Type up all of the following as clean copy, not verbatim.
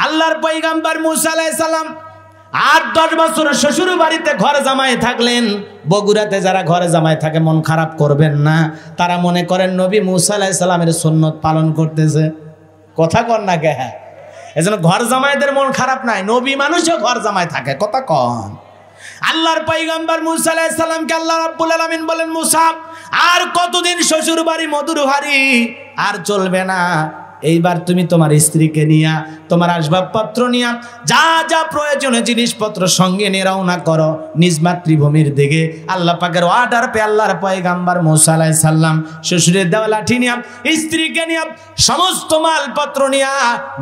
আল্লাহর পয়গম্বর মূসা আলাইহিস সালাম ৮-১০ বছর শ্বশুর বাড়িতে ঘর জামাই থাকলেন। বগুড়াতে যারা ঘরে জামাই থাকে মন খারাপ করবেন না, তারা মনে করেন নবী মূসা আলাইহিস সালামের সুন্নত পালন করতেছে। কথা কন না কে? হ্যাঁ, এজন্য ঘর জামাইদের মন খারাপ নাই, নবী মানুষও ঘর জামাই থাকে। কথা কন। আল্লাহর পয়গম্বর মূসা আলাইহিস সালামকে আল্লাহ রাব্বুল আলামিন বলেন, মূসা আর কতদিন শ্বশুর বাড়ি মধুর হাড়ি, আর চলবে না। এইবার তুমি তোমার স্ত্রীকে নিয়া, তোমার আসবাবপত্র নিয়া, যা যা প্রয়োজনীয় জিনিসপত্র সঙ্গে নিয়ে রওনা করো নিজ মাতৃভূমির দিকে। আল্লাহ পাকের অর্ডার পে আল্লাহর পয়গম্বর মূসা আলাইহিস সালাম শ্বশুরের দেওয়া লাঠি নিয়া, স্ত্রীকে নিয়া, সমস্ত মালপত্র নিয়া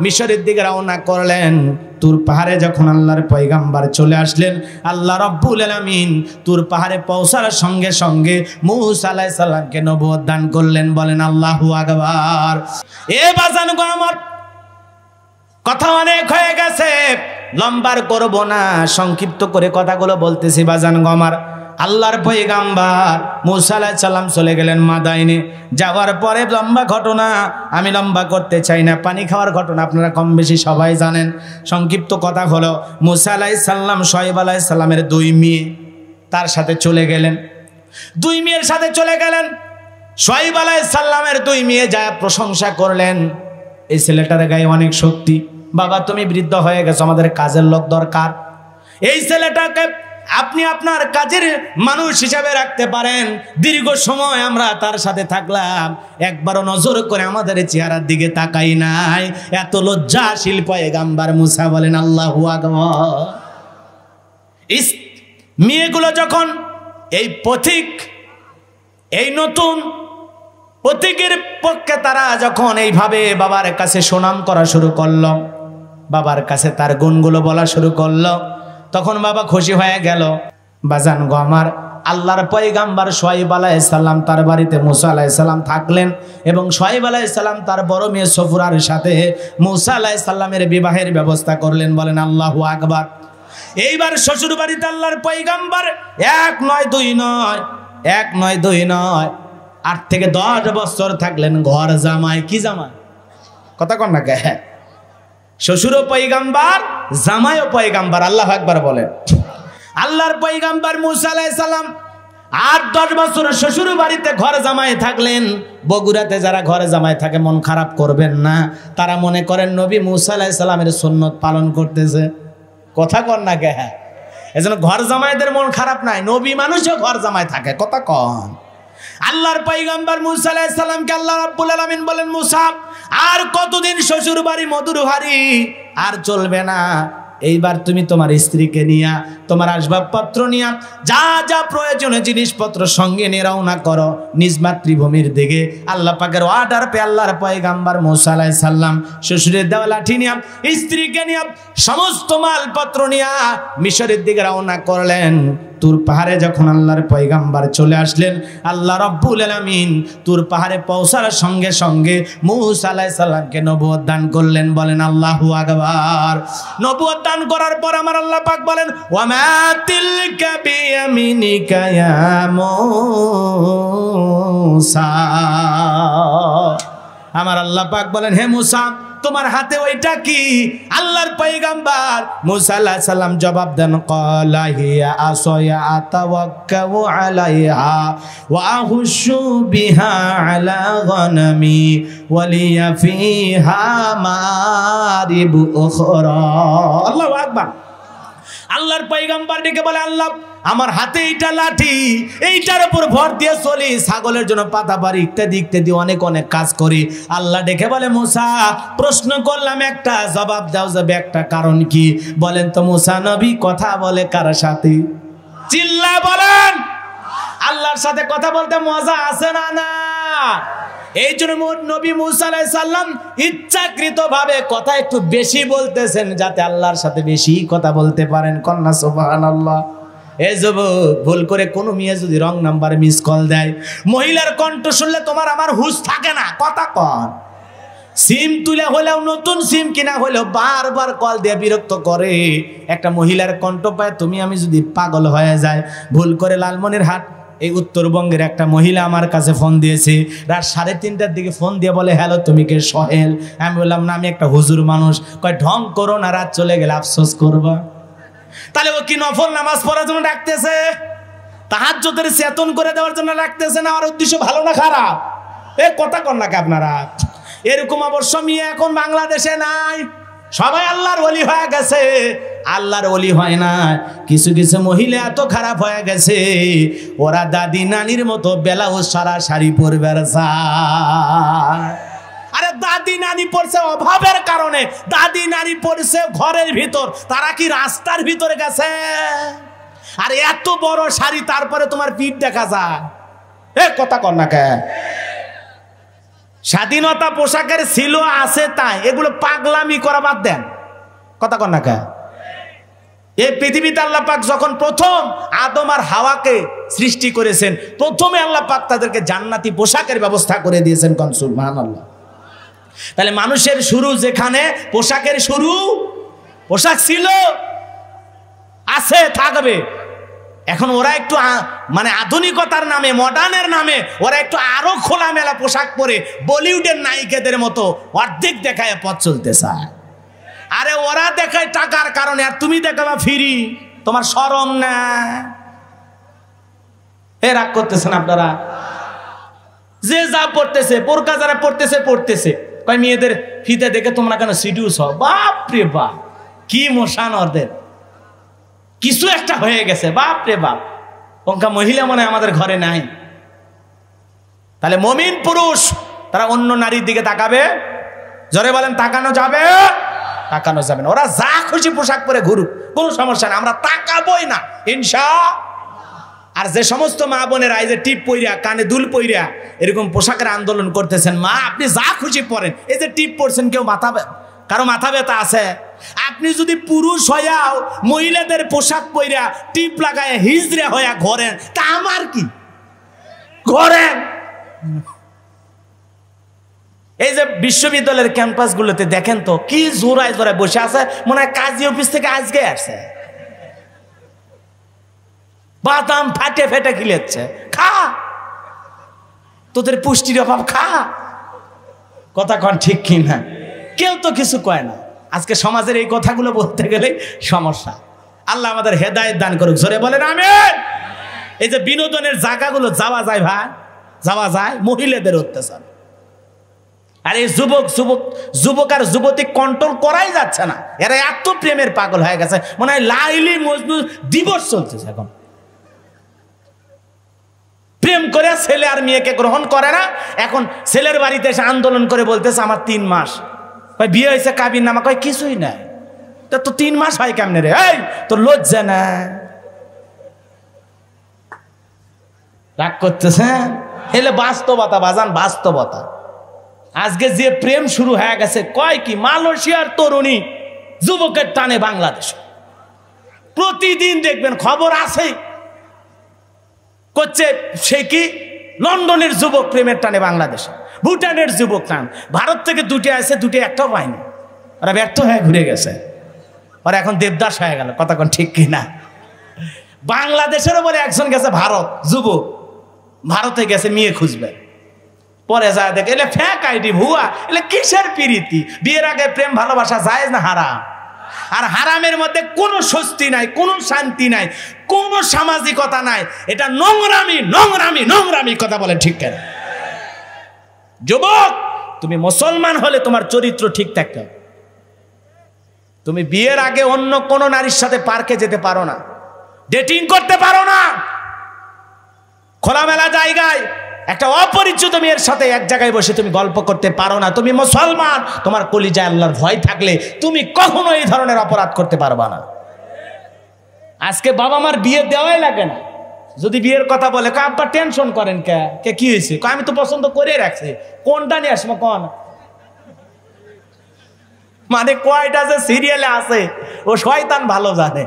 মিশরের দিকে রওনা করলেন। তুর পাহাড়ে যখন আল্লাহর পয়গম্বর চলে আসলেন, আল্লাহ রাব্বুল আলামিন তুর পাহাড়ে পৌঁছার সঙ্গে সঙ্গে মূসা আলাইহিস সালামকে নবুয়ত দান করলেন। বলেন আল্লাহু আকবার। এ বাজান গো, আমার কথা অনেক হয়ে গেছে, লম্বার করব না, সংক্ষিপ্ত করে কথাগুলো বলতেছি বাজান গো আমার। আল্লাহর পয়গম্বর মূসা আলাইহিস সালাম চলে গেলেন মাদাইনে। যাওয়ার পরে লম্বা ঘটনা, আমি লম্বা করতে চাই না, পানি খাওয়ার ঘটনা আপনারা কম বেশি সবাই জানেন। সংক্ষিপ্ত কথা হলো, মূসা আলাইহিস সালাম শুআয়ব আলাইহিস সালামের 2 মেয়ে তার সাথে চলে গেলেন। 2 মেয়ের সাথে চলে গেলেন। শুআয়ব আলাইহিস সালামের 2 মেয়ে যায় প্রশংসা করলেন, এই ছেলেটার গায়ে অনেক শক্তি, বাবা তুমি বৃদ্ধ হয়ে গেছো, আমাদের কাজের লোক দরকার, এই ছেলেটাকে আপনি আপনার কাজের মানুষ হিসাবে রাখতে পারেন। দীর্ঘ সময় আমরা তার সাথে থাকলাম, একবারও নজর করে আমাদের চেহারার দিকে তাকাই নাই। এত লজ্জাশীল পয়গম্বর মূসা। বলেন আল্লাহু আকবার। মেয়েগুলো যখন এই পথিক, এই নতুন পথিকের পক্ষে তারা যখন এইভাবে বাবার কাছে সুনাম করা শুরু করলো, বাবার কাছে তার গুণগুলো বলা শুরু করলো, তখন বাবা খুশি হয়ে গেল। বাজান গো আমার, আল্লাহর পয়গম্বর শুআয়ব আলাইহিস সালাম তার বাড়িতে মূসা আলাইহিস সালাম থাকলেন এবং শুআয়ব আলাইহিস সালাম তার বড় মেয়ে সফুরার সাথে মূসা আলাইহিস সালামের বিবাহের ব্যবস্থা করলেন। বলেন আল্লাহু আকবার। এইবার শ্বশুর বাড়িতে আল্লাহর পয়গম্বর 1 নয় 2 নয়, 1 নয় 2 নয়, 8 থেকে 10 বছর থাকলেন ঘর জামাই। কি জামাই? কথা কন না কে? শ্বশুরও পয়গম্বর, জামাইও পয়গম্বর। আল্লাহু আকবার বলেন। আল্লাহর পয়গম্বর মূসা আলাইহিস সালাম 8-10 বছর শ্বশুর বাড়িতে ঘর জামাই থাকলেন। বগুড়াতে যারা ঘরে জামাই থাকে মন খারাপ করবেন না, তারা মনে করেন নবী মূসা আলাইহিস সালামের সুন্নত পালন করতেছে। কথা কন না কে? হ্যাঁ, এজন্য ঘর জামাইদের মন খারাপ নাই, নবী মানুষও ঘর জামাই থাকে। কথা কন। আল্লাহর পয়গম্বর মূসা আলাইহিস সালামকে আল্লাহ রাব্বুল আলামিন বলেন, মূসা আর কতদিন শ্বশুর বাড়ি মধুর হাড়ি, আর চলবে না। এইবার তুমি তোমার স্ত্রীকে নিয়া, তোমার আসবাবপত্র নিয়া, যা যা প্রয়োজনীয় জিনিসপত্র সঙ্গে নিয়ে রওনা করো নিজ মাতৃভূমির দিকে। আল্লাহ পাকের অর্ডার পে আল্লাহর পয়গম্বর মূসা আলাইহিস সালাম শ্বশুরের দেওয়া লাঠি নিয়া, স্ত্রীকে নিয়া, সমস্ত মালপত্র নিয়া মিশরের দিকে রওনা করলেন। তুর পাহাড়ে যখন আল্লাহর পয়গম্বর চলে আসলেন, আল্লাহ রাব্বুল আলামিন তুর পাহাড়ে পৌঁছার সঙ্গে সঙ্গে মূসা আলাইহিস সালামকে নবুয়ত দান করলেন। বলেন আল্লাহু আকবার। নবুয়ত দান করার পর আমার আল্লাহ পাক বলেন, ওয়া মা তিলকা বিয়ামিনিকা ইয়া মূসা। আমার আল্লাহ পাক বলেন, হে মূসা তোমার হাতে ওইটা কি? আল্লাহর পয়গম্বর মূসা আলাইহিস সালাম জবাব দেন, ক্বালা হিয়া আসায়া আতাওয়াক্কাউ আলাইহা ওয়া আহুশু বিহা আলা গনামি ওয়া লিয়া ফিহা মারিবু উখরা। আল্লাহু আকবার। আল্লাহর পয়গম্বর ডেকে বলে, আল্লাহ আমার হাতে এইটা লাঠি, এইটার উপর ভর দিয়ে চলি, ছাগলের জন্য পাতা পারি, ইত্যাদি ইত্যাদি অনেক অনেক কাজ করি। আল্লাহ ডেকে বলে, মূসা প্রশ্ন করলাম একটা, জবাব দাও যাবে একটা, কারণ কি? বলেন তো মূসা নবী কথা বলে কার সাথে? চিল্লা বলেন। আল্লাহর সাথে কথা বলতে মজা আছে না? না। এই জন্য নবী মূসা আলাইহিস সালাম ইচ্ছাকৃতভাবে কথা একটু বেশি বলতেছেন, যাতে আল্লাহর সাথে বেশি কথা বলতে পারেন। কন্যা সুবহানাল্লাহ। এই যুবক, ভুল করে কোনো মেয়ে যদি রং নাম্বার মিস কল দেয়, মহিলার কণ্ঠ শুনলে তোমার আমার হুঁশ থাকে না। কথা কন। সিম তুলে হলেও, নতুন সিম কিনা হলেও বারবার কল দিয়ে বিরক্ত করে। একটা মহিলার কণ্ঠ পায় তুমি আমি যদি পাগল হয়ে যায়, ভুল করে লালমনিরহাট এই উত্তরবঙ্গের একটা মহিলা আমার কাছে ফোন দিয়েছে, রাত 3:30টার দিকে ফোন দিয়ে বলে, হ্যালো তুমি কে? সোহেল। আমি বললাম না, আমি একটা হুজুর মানুষ। কয় ঢং করো না, রাত চলে গেলে আফসোস করবা। তাহলে ও কি নফল নামাজ পড়ার জন্য ডাকতেছে? তাহাজ্জুদের চেতন করে দেওয়ার জন্য ডাকতেছে না? আর উদ্দেশ্য ভালো না খারাপ? এ কথা কন নাকি আপনারা? এরকম অবশ্য মেয়ে এখন বাংলাদেশে নাই, সবাই আল্লাহর ওলি হয়ে গেছে। আল্লাহর ওলি হয় না, কিছু কিছু মহিলা এত খারাপ হয়ে গেছে, ওরা দাদি নানির মতো ব্লাউজ সারা শাড়ি পরবে। আরে দাদি নানি পড়ছে অভাবের কারণে, দাদি নানি পড়ছে ঘরের ভিতর, তারা কি রাস্তার ভিতরে গেছে? আর এত বড় শাড়ি, তারপরে তোমার পিঠ দেখা যায়। এ কথা কর না কে? স্বাধীনতা পোশাকের ছিল, আছে, তাই এগুলো পাগলামি করা বাদ দেন। কথা কর না কে? এই পৃথিবীতে আল্লাহ পাক যখন প্রথম আদম আর হাওয়াকে সৃষ্টি করেছেন, প্রথমে আল্লাহ পাক তাদেরকে জান্নাতি পোশাকের ব্যবস্থা করে দিয়েছেন। কোন সুবহানাল্লাহ। তাহলে মানুষের শুরু যেখানে, পোশাকের শুরু, পোশাক ছিল, আছে, থাকবে। এখন ওরা একটু মানে আধুনিকতার নামে, মডার্নের নামে ওরা একটু আরো খোলামেলা পোশাক পরে বলিউডের নায়িকাদের মতো অর্ধেক দেখায় পথ চলতে চায়। আরে ওরা দেখায় টাকার কারণে, আর তুমি দেখাবা ফ্রি। তোমার শরম না? এ রাগ করতেছেন আপনারা? যে যা পড়তেছে, বোরকা যারা পড়তেছে কয় মেয়েদের ফিতে দেখে তোমরা কেন সিডিউস হও? বাপ রে বাপ, কি মোশান ওদের, কিছু একটা হয়ে গেছে। বাপ রে বাপ, অঙ্কা মহিলা মনে হয় আমাদের ঘরে নাই। তাহলে মুমিন পুরুষ তারা অন্য নারীর দিকে তাকাবে? জোরে বলেন, তাকানো যাবে? তাকানো যাবে না। ওরা যা খুশি পোশাক পরে ঘুরুক, কোনো সমস্যা নেই, আমরা তাকাবই না ইনশাআল্লাহ। আর যে সমস্ত মা বোনেরা এই যে টিপ পইরা, কানে দুল পইরা এরকম পোশাকের আন্দোলন করতেছেন, মা আপনি যা খুশি পরেন। এই যে টিপ পরছেন, কেউ কারো মাথা ব্যথা আছে? আপনি যদি পুরুষ হইয়াও মহিলাদের পোশাক পইরা টিপ লাগায় হিজড়ে হইয়া ঘরেন, তা আমার কি? ঘরেন। এই যে বিশ্ববিদ্যালয়ের ক্যাম্পাসগুলোতে দেখেন তো, কি জোড়ায় জোড়ায় বসে আছে, মনে হয় কাজী অফিস থেকে আজকে আসছে। বাদাম ফাটে ফেটে খিলেচ্ছে, খা, তোদের পুষ্টির অভাব, খা। কথা কন ঠিক কি না? কেউ তো কিছু কয় না। আজকে সমাজের এই কথাগুলো বলতে গেলে সমস্যা। আল্লাহ আমাদের হেদায়েত দান করুক, জোরে বলেন আমিন। এই যে বিনোদনের জায়গাগুলো যাওয়া যায় ভাই, যাওয়া যায়, মহিলাদের অত্যাচার। আর এই যুবক আর যুবতী কন্ট্রোল করাই যাচ্ছে না। এরা এত প্রেমের পাগল হয়ে গেছে, মনে হয় লাইলি মজনু দিবস চলতেছে। এখন প্রেম করে ছেলে আর মেয়েকে গ্রহণ করে না। এখন ছেলের বাড়িতে এসে আন্দোলন করে বলতেছে আমার 3 মাস। ভাই বিয়ে হয়েছে, কাবির নামা, কয় কিছুই নাই। তা তো 3 মাস হয় কেমনে রে? এই তোর লজ্জা না? রাগ করতেছেন? এলে বাস্তবতা বাজান, বাস্তবতা। আজকে যে প্রেম শুরু হয়ে গেছে, কয় কি মালয়েশিয়ার তরুণী যুবকের টানে বাংলাদেশ। প্রতিদিন দেখবেন খবর আছে, করছে সে কি লন্ডনের যুবক প্রেমের টানে বাংলাদেশে, ভুটানের যুবক টান, ভারত থেকে 2টে আছে, 2টে একটাও পায়নি। ওরা ব্যর্থ হয়ে ঘুরে গেছে, ওরা এখন দেবদাস হয়ে গেল। কথা কোন ঠিক কিনা? বাংলাদেশেরও বলে একজন গেছে ভারত, যুবক ভারতে গেছে মেয়ে খুঁজবে, পরে যায় দেখে এলে ফ্যাক আইডি, ভুয়া। এলে কিসের প্রীতি? বিয়ের আগে প্রেম ভালোবাসা জায়েজ না হারাম? আর হারামের মধ্যে কোনো স্বস্তি নাই, কোনো শান্তি নাই, কোনো সামাজিকতা নাই। এটা নোংরামি, নোংরামি, নোংরামি। কথা বলে ঠিক কেন? যুবক, তুমি মুসলমান হলে তোমার চরিত্র ঠিক থাকতে হবে। তুমি বিয়ের আগে অন্য কোন নারীর সাথে পার্কে যেতে পারো না, ডেটিং করতে পারো না, খোলামেলা জায়গায় একটা অপরিচিত মেয়ের সাথে এক জায়গায় বসে তুমি গল্প করতে পারো না। তুমি মুসলমান, তোমার কলিজায় আল্লাহর ভয় থাকলে তুমি কখনো এই ধরনের অপরাধ করতে পারবা না। আজকে বাবা মার বিয়ে দেওয়াই লাগে না। যদি বিয়ের কথা বলে, আব্বা টেনশন করেন কে? কি হয়েছে? আমি তো পছন্দ করে রাখছি, কোনটা নিয়ে আসবো কোন? মানে কয়টা যে সিরিয়ালে আছে ও শয়তান ভালো জানে।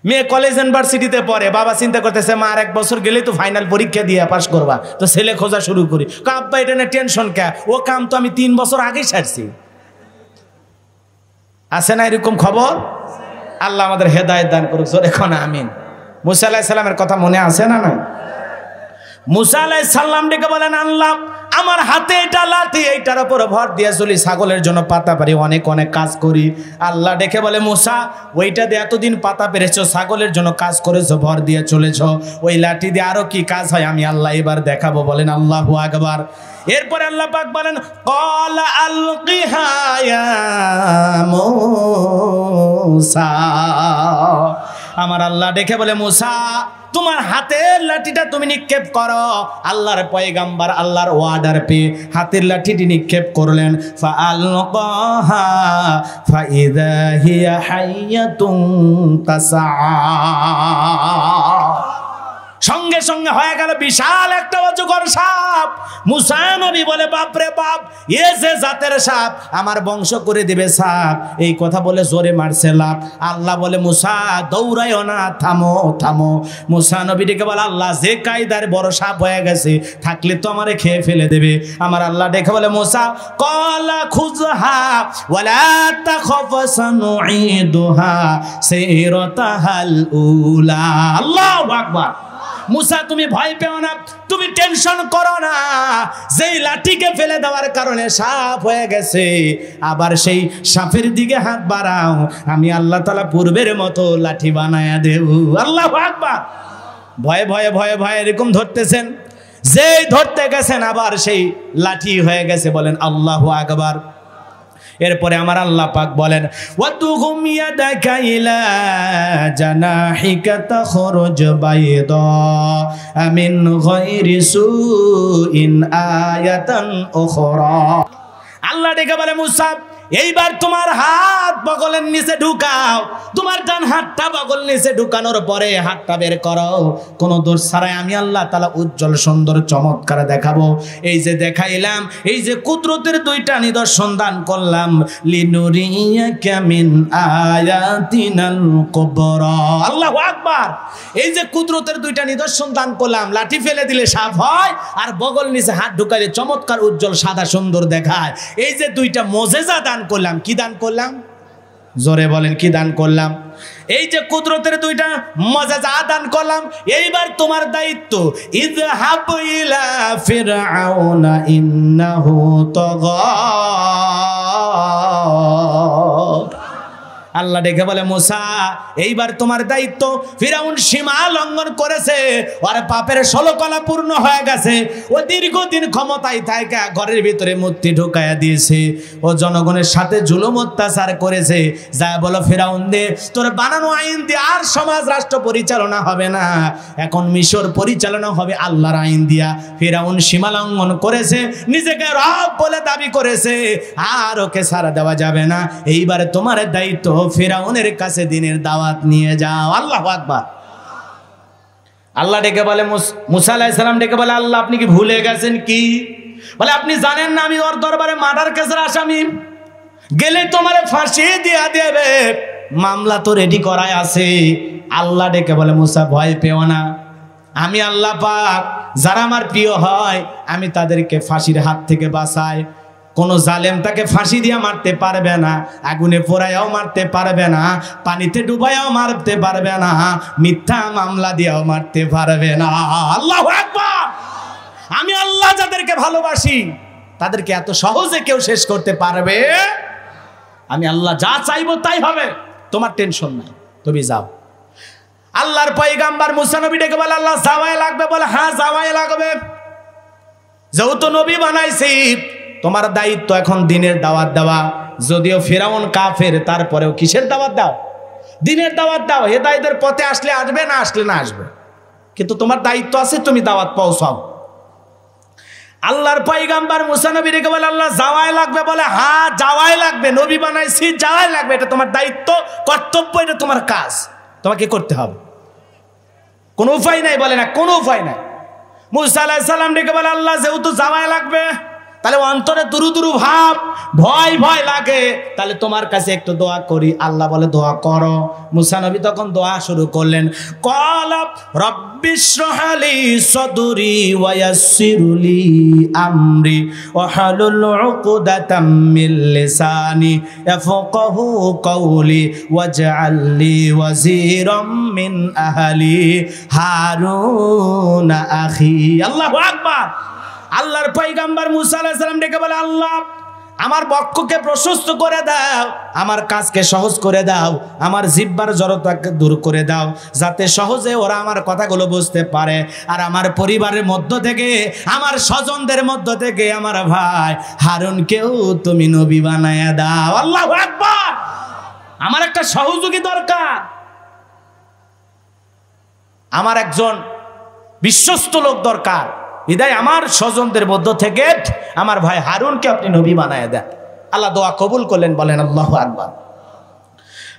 মেয়ে কলেজ ইউনিভার্সিটিতে পড়ে, বাবা চিন্তা করতেছে মা আর 1 বছর গেলেই তো ফাইনাল পরীক্ষা দিয়ে পাস করবা, তো ছেলে খোঁজা শুরু করি। আব্বা এটা নিয়ে টেনশন কে? ও কাম তো আমি 3 বছর আগেই সারছি। আছে না এরকম খবর? আল্লাহ আমাদের হেদায়েত দান করুক, জোরে কোন আমিন। মুসা আলাইহিস সালামের কথা মনে আছে না? না, মুসা আলাইহিস সালাম ডেকে বলেন, আল্লাহ আমার হাতে এটা লাঠি, এইটার উপর ভর দিয়ে চলি, ছাগলের জন্য পাতা পারি, অনেক অনেক কাজ করি। আল্লাহ ডেকে বলে, মুসা ওইটা দিয়ে এতদিন পাতা পেরেছো, ছাগলের জন্য কাজ করেছো, ভর দিয়ে চলেছো, ওই লাঠি দিয়ে আরো কি কাজ হয় আমি আল্লাহ এবার দেখাবো। বলেন আল্লাহু আকবার। এরপরে আল্লাহ পাক বলেন, ক্বালা আলকিহা ইয়া মূসা। আমার আল্লাহ ডেকে বলে, মুসা তোমার হাতের লাঠিটা তুমি নিক্ষেপ করো। আল্লাহর পয়গাম্বার আল্লাহর ওয়ার্ডার পেয়ে হাতের লাঠিটি নিক্ষেপ করলেন। ফাআলকাহা ফাইযা হিয়া হাইয়াতুন তাসআ। সঙ্গে সঙ্গে হয়ে গেল বিশাল একটা অজগর সাপ। মুসা নবী বলে, বাপরে বাপ, এ যে জাতের সাপ, আমার বংশ করে দিবে সাপ। এই কথা বলে জোরে মারছে লাফ। আল্লাহ বলে, মুসা দৌড়াইও না, থামো থামো। মুসা নবী ডেকে বলে, আল্লাহ যে কায়দার বড় সাপ হয়ে গেছে, থাকলে তো আমারে খেয়ে ফেলে দেবে। আমার আল্লাহ ডেকে বলে, মুসা ক্বালা খুযহা ওয়ালা তাখাফ সানুঈদুহা সিরাতাহাল উলা। আল্লাহু আকবার। মুসা তুমি ভয় পেও না, তুমি টেনশন করো না, যেই লাঠিকে ফেলে দেওয়ার কারণে সাপ হয়ে গেছে, আবার সেই সাপের দিকে হাত বাড়াও, আমি আল্লাহ তাআলা পূর্বের মতো লাঠি বানায়া দেব। আল্লাহু আকবার। ভয়ে ভয়ে ভয়ে ভয়ে এরকম ধরতেছেন, যেই ধরতে গেছেন আবার সেই লাঠি হয়ে গেছে। বলেন আল্লাহু আকবার। এরপরে আমার আল্লাহ পাক বলেন, ওয়াতুগুম ইয়াদাকা ইলা জানাহিকা তাখরুজ বাইদা মিন গায়রি সুইন আয়াতান উখরা। আল্লাহ ডেকে বলে, মুসা এইবার তোমার হাত বগলের নিচে ঢুকাও, তোমার ডান হাতটা বগল নিচে ঢুকানোর পরে হাতটা বের করো, কোনো দোষ ছাড়াই আমি আল্লাহ তাআলা উজ্জ্বল সুন্দর চমৎকার দেখাবো। এই যে দেখাইলাম, এই যে কুদরতের দুইটা নিদর্শন দান করলাম, লিনুরিয়াকা মিন আয়াতিনাল কুবরা। আল্লাহু আকবার। এই যে কুদরতের দুইটা নিদর্শন দান করলাম, লাঠি ফেলে দিলে সাপ হয়, আর বগল নিচে হাত ঢুকাইলে চমৎকার উজ্জ্বল সাদা সুন্দর দেখায়। এই যে দুইটা মুজিজা দান করলাম, কি দান করলাম? জোরে বলেন, কি দান করলাম? এই যে কুদরতের দুইটা মুজিজা দান করলাম, এইবার তোমার দায়িত্ব, ইযহাব ইলা ফিরআউনা ইন্নাহু তাগা। আল্লাহ ডেকে বলে, মুসা এইবার তোমার দায়িত্ব, ফিরাউন সীমা লঙ্ঘন করেছে, ওর পাপের 16 কলা পূর্ণ হয়ে গেছে, ও দীর্ঘদিন ক্ষমতায় থাকা ঘরের ভিতরে মূর্তি ঢুকাইয়া দিয়েছে, ও জনগণের সাথে জুলুম অত্যাচার করেছে। যা বলো ফিরাউন দে, তোর বানানো আইন দিয়ে আর সমাজ রাষ্ট্র পরিচালনা হবে না, এখন মিশর পরিচালনা হবে আল্লাহর আইন দিয়া। ফিরাউন সীমা লঙ্ঘন করেছে, নিজেকে রব বলে দাবি করেছে, আর ওকে ছাড়া দেওয়া যাবে না। এইবার তোমার দায়িত্ব, ফিরাউনের কাছে দিনের দাওয়াত নিয়ে যাও। আল্লাহু আকবার। আল্লাহ ডেকে বলে, মুসা আলাইহিস সালাম ডেকে বলে, আল্লাহ আপনি কি ভুলে গেছেন কি? বলে, আপনি জানেন না আমি ওর দরবারে মার্ডার কেসের আসামি, গেলে তোমারে ফাঁসি দিয়া দেবে, মামলা তো রেডি করাই আছে। আল্লাহ ডেকে বলে, মুসা ভয় পেও না, আমি আল্লাহ পাক যারা আমার প্রিয় হয় আমি তাদেরকে ফাঁসির হাত থেকে বাঁচাই। কোন জালেম তাকে ফাঁসি দিয়ে মারতে পারবে না, আগুনে পোড়াইয়াও মারতে পারবে না, পানিতে ডুবাইয়াও মারতে পারবে না, মিথ্যা মামলা দিয়েও মারতে পারবে না। আল্লাহু আকবার। আমি আল্লাহ যাদেরকে ভালোবাসি তাদেরকে এত সহজে কেউ শেষ করতে পারবে? আমি আল্লাহ যা চাইবো তাই হবে, তোমার টেনশন নাই, তুমি যাও। আল্লাহর পয়গাম্বার মুসা নবী ডেকে বলে, আল্লাহ যাওয়াই লাগবে? বলে, হ্যাঁ যাওয়াই লাগবে, যেহেতু নবী বানাইছি তোমার দায়িত্ব এখন দিনের দাওয়াত দেওয়া। যদিও ফিরাউন কাফের, তারপরেও কিসের দাওয়াত দাও? দিনের দাওয়াত দাও। হেদায়েতের পথে আসলে আসবে, না আসলে না আসবে, কিন্তু তোমার দায়িত্ব আছে, তুমি দাওয়াত পৌঁছাও। আল্লাহর পয়গাম্বার মুসা নবী রেখে বলে, আল্লাহ যাওয়াই লাগবে? বলে, হ্যাঁ যাওয়াই লাগবে, নবী বানাইছি, যাওয়াই লাগবে, এটা তোমার দায়িত্ব, কর্তব্য, এটা তোমার কাজ, তোমাকে করতে হবে, কোনো উপায় নাই। বলে না, কোনো উপায় নাই। মুসা আলাইহিস সালাম ডেকে বলে, আল্লাহ যেহেতু যাওয়াই লাগবে, তাহলে অন্তরে দুরু দুরু ভাব, ভয় ভয় লাগে, তাহলে তোমার কাছে একটু দোয়া করি। আল্লাহ বলে দোয়া করো। মুসা নবী তখন দোয়া শুরু করলেন, ক্বালা রাব্বিশরাহ লি সাদরি ওয়া ইয়াসসির লি আমরি ওয়াহলুল উকদাতাম মিন লিসানি ইয়াফকাহু কওলি ওয়াজআল লি ওয়াজিরাম মিন আহলি হারুন আখি। আল্লাহু আকবার। আল্লাহর পয়গম্বর মুসা আলাইহিস সালাম ডেকে বলে, আল্লাহ আমার বক্ষকে প্রশস্ত করে দাও, আমার কাজকে সহজ করে দাও, আমার জিহ্বার জড়তাকে দূর করে দাও, যাতে সহজে ওরা আমার কথাগুলো বুঝতে পারে। আর আমার পরিবারের মধ্য থেকে, আমার স্বজনদের মধ্য থেকে আমার ভাই হারুনকেও তুমি নবী বানায়া দাও। আল্লাহু আকবার। আমার একটা সহযোগী দরকার, আমার একজন বিশ্বস্ত লোক দরকার। বিদায় আমার স্বজনদের মধ্য থেকে আমার ভাই হারুনকে আপনি নবী বানায় দেন। আল্লাহ দোয়া কবুল করলেন, বলেন আল্লাহু আকবার।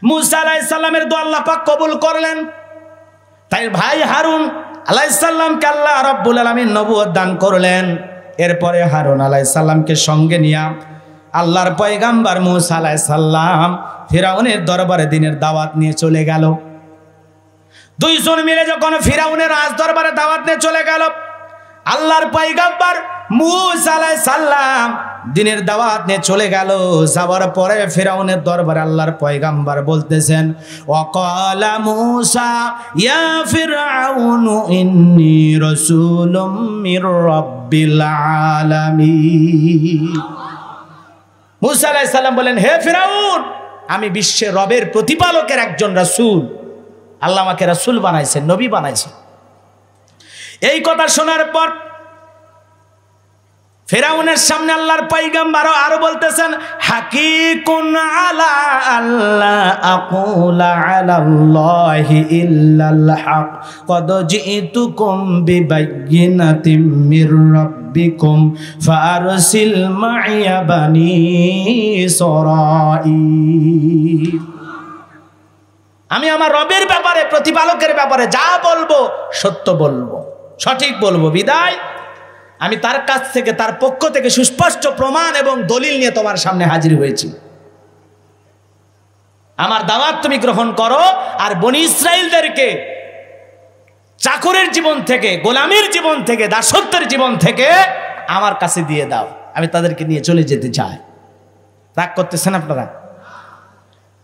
মুসা আলাইহিস সালামের দোয়া আল্লাহ পাক কবুল করলেন। তাই ভাই হারুন আলাইহিস সালামকে আল্লাহ রাব্বুল আলামিন নবুয়ত দান করলেন। এরপরে হারুন আলাইহিস সালামকে সঙ্গে নিয়ে আল্লাহর পয়গম্বর মুসা আলাইহিস সালাম ফিরাউনের দরবারে দ্বীনের দাওয়াত নিয়ে চলে গেল। দুইজন মিলে যখন ফিরাউনের রাজ দরবারে দাওয়াত নিয়ে চলে গেল, আল্লাহর পয়গম্বর মুসা আলাইহিস সালাম দ্বীনের দাওয়াত নিয়ে চলে গেল। যাওয়ার পরে ফিরাউনের দরবারে আল্লাহর পয়গম্বর বলতেছেন, ওয়াকালা মুসা ইয়া ফিরআউনু ইন্নী রাসূলুম মির রাব্বিল আলামিন। মুসা আলাইহিস সালাম বলেন, হে ফিরাউন, আমি বিশ্বের রবের প্রতিপালকের একজন রাসূল। আল্লাহ আমাকে রাসূল বানাইছেন, নবী বানাইছেন। এই কথা শোনার পর ফিরাউনের সামনে আল্লাহর পয়গম্বর আরো বলতেছেন, হাকিকুন আলা আল্লাহ আকুলা আলাল্লাহি ইল্লাল হক কদ জিতুকুম বিবাইয়িনাতিম মির রাব্বিকুম ফারসিল মাইয়া বানি ইসরাঈল। আমি আমার রবের ব্যাপারে, প্রতিপালকের ব্যাপারে যা বলবো সত্য বলবো, সঠিক বলবো। বিদায় আমি তার কাছ থেকে, তার পক্ষ থেকে সুস্পষ্ট প্রমাণ এবং দলিল নিয়ে তোমার সামনে হাজির হয়েছি। আমার দাওয়াত তুমি গ্রহণ করো, আর বনি ইসরাইলদেরকে চাকরের জীবন থেকে, গোলামীর জীবন থেকে, দাসত্বের জীবন থেকে আমার কাছে দিয়ে দাও। আমি তাদেরকে নিয়ে চলে যেতে চাই। রাগ করতেছেন আপনারা?